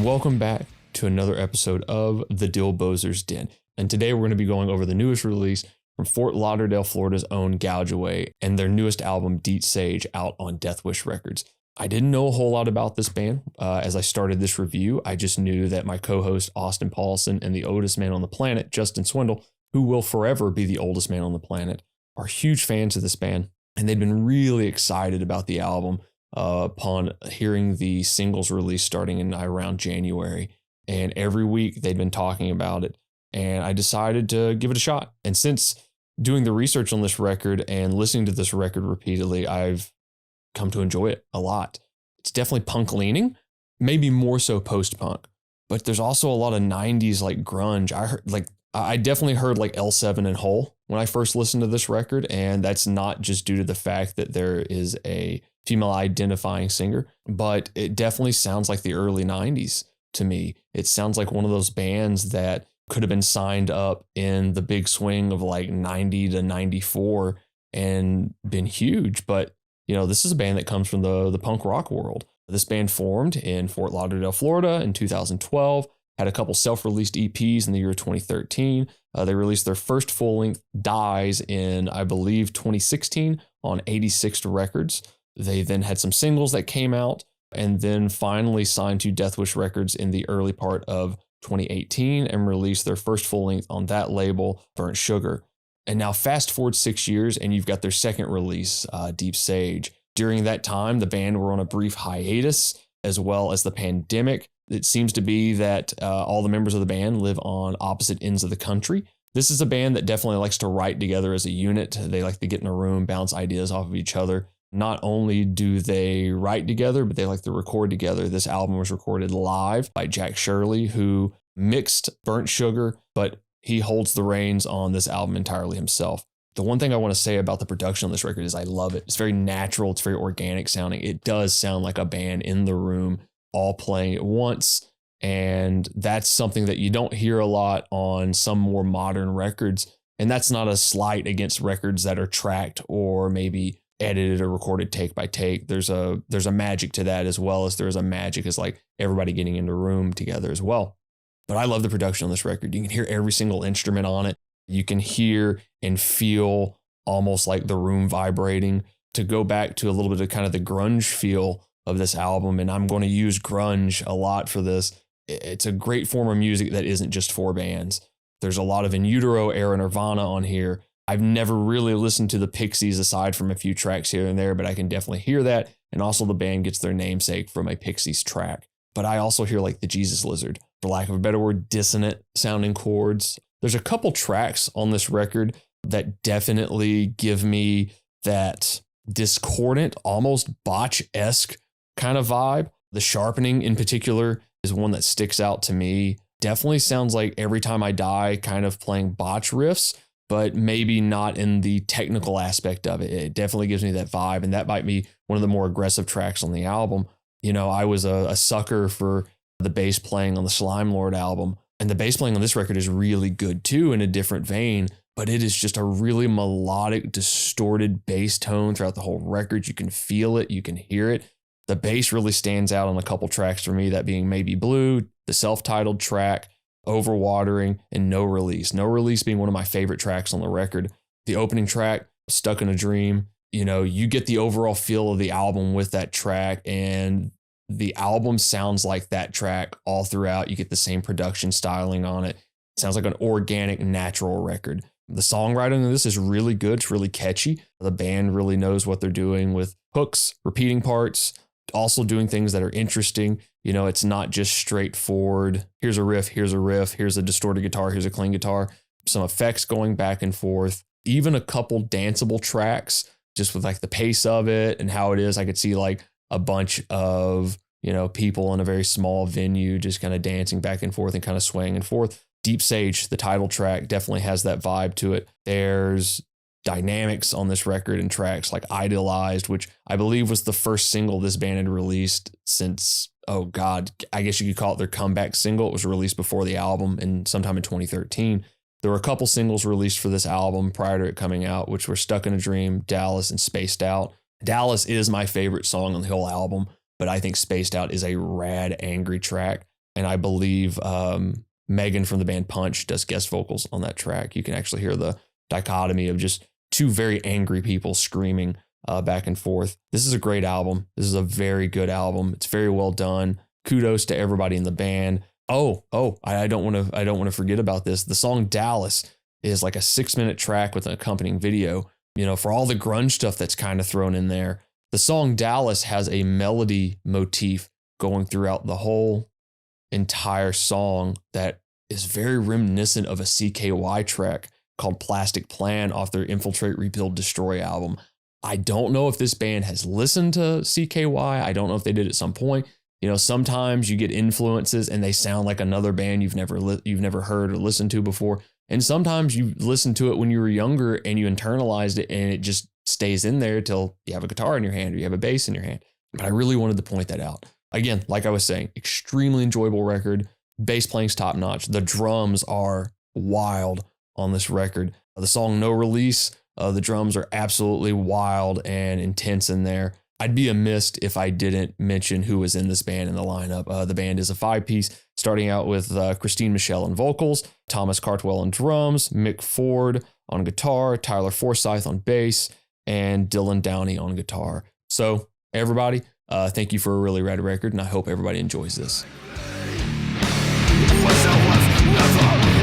welcome back to another episode of the Dylbozer's Den. And today we're going to be going over the newest release from Fort Lauderdale, Florida's own Gouge Away and their newest album, Deep Sage, out on Death Wish Records. I didn't know a whole lot about this band as I started this review. I just knew that my co-host Austin Paulson and the oldest man on the planet, Justin Swindle, who will forever be the oldest man on the planet, are huge fans of this band. And they'd been really excited about the album upon hearing the singles release starting in around January. And every week they'd been talking about it. And I decided to give it a shot. And since doing the research on this record and listening to this record repeatedly, I've come to enjoy it a lot. It's definitely punk leaning, maybe more so post-punk, but there's also a lot of 90s like grunge. I definitely heard like L7 and Hole when I first listened to this record, and that's not just due to the fact that there is a female identifying singer, but it definitely sounds like the early 90s to me. It sounds like one of those bands that could have been signed up in the big swing of like 90 to 94 and been huge. But, you know, this is a band that comes from the punk rock world. This band formed in Fort Lauderdale, Florida in 2012, had a couple self-released EPs in the year 2013. They released their first full-length Dies in, I believe, 2016 on 86 Records. They then had some singles that came out and then finally signed to Death Wish Records in the early part of 2018 and released their first full length on that label, Burnt Sugar. And now fast forward 6 years and you've got their second release, Deep Sage. During that time, the band were on a brief hiatus as well as the pandemic. It seems to be that all the members of the band live on opposite ends of the country. This is a band that definitely likes to write together as a unit. They like to get in a room, bounce ideas off of each other. Not only do they write together, but they like to record together. This album was recorded live by Jack Shirley, who mixed Burnt Sugar, but he holds the reins on this album entirely himself. The one thing I want to say about the production on this record is I love it. It's very natural. It's very organic sounding. It does sound like a band in the room, all playing at once. And that's something that you don't hear a lot on some more modern records. And that's not a slight against records that are tracked or maybe edited or recorded take by take. There's a magic to that, as well as there's a magic as like everybody getting into a room together as well. But I love the production on this record. You can hear every single instrument on it. You can hear and feel almost like the room vibrating. To go back to a little bit of kind of the grunge feel of this album, and I'm going to use grunge a lot for this. It's a great form of music that isn't just for bands. There's a lot of In Utero era Nirvana on here. I've never really listened to the Pixies aside from a few tracks here and there, but I can definitely hear that. And also the band gets their namesake from a Pixies track. But I also hear like the Jesus Lizard, for lack of a better word, dissonant sounding chords. There's a couple tracks on this record that definitely give me that discordant, almost botch-esque kind of vibe. The Sharpening in particular is one that sticks out to me. Definitely sounds like Every Time I Die kind of playing botch riffs, but maybe not in the technical aspect of it. It definitely gives me that vibe, and that might be one of the more aggressive tracks on the album. You know, I was a sucker for the bass playing on the Slime Lord album, and the bass playing on this record is really good too in a different vein, but it is just a really melodic, distorted bass tone throughout the whole record. You can feel it, you can hear it. The bass really stands out on a couple tracks for me, that being Maybe Blue, the self-titled track, Overwatering, and No Release. No Release being one of my favorite tracks on the record. The opening track, Stuck in a Dream, you know, you get the overall feel of the album with that track, and the album sounds like that track all throughout. You get the same production styling on it. It sounds like an organic, natural record. The songwriting of this is really good. It's really catchy. The band really knows what they're doing with hooks, repeating parts, also doing things that are interesting. You know, it's not just straightforward. Here's a riff, here's a distorted guitar, here's a clean guitar, some effects going back and forth, even a couple danceable tracks just with like the pace of it and how it is. I could see like a bunch of, you know, people in a very small venue just kind of dancing back and forth and kind of swaying and forth. Deep Sage, the title track, definitely has that vibe to it. There's dynamics on this record and tracks like Idealized, which I believe was the first single this band had released since, oh God, I guess you could call it their comeback single. It was released before the album and sometime in 2013. There were a couple singles released for this album prior to it coming out, which were Stuck in a Dream, Dallas, and Spaced Out. Dallas is my favorite song on the whole album, but I think Spaced Out is a rad, angry track. And I believe Megan from the band Punch does guest vocals on that track. You can actually hear the dichotomy of just two very angry people screaming back and forth. This is a great album. This is a very good album. It's very well done. Kudos to everybody in the band. I don't want to forget about this. The song Dallas is like a 6-minute track with an accompanying video. You know, for all the grunge stuff that's kind of thrown in there, the song Dallas has a melody motif going throughout the whole entire song that is very reminiscent of a CKY track called Plastic Plan off their Infiltrate, Rebuild, Destroy album. I don't know if this band has listened to CKY. I don't know if they did at some point. You know, sometimes you get influences and they sound like another band you've never heard or listened to before. And sometimes you listen to it when you were younger and you internalized it and it just stays in there till you have a guitar in your hand or you have a bass in your hand. But I really wanted to point that out. Again, like I was saying, extremely enjoyable record. Bass playing's top notch. The drums are wild on this record. The song No Release, the drums are absolutely wild and intense in there. I'd be amiss if I didn't mention who was in this band in the lineup. The band is a 5-piece, starting out with Christine Michelle on vocals, Thomas Cartwell on drums, Mick Ford on guitar, Tyler Forsyth on bass, and Dylan Downey on guitar. So everybody, thank you for a really rad record, and I hope everybody enjoys this. Never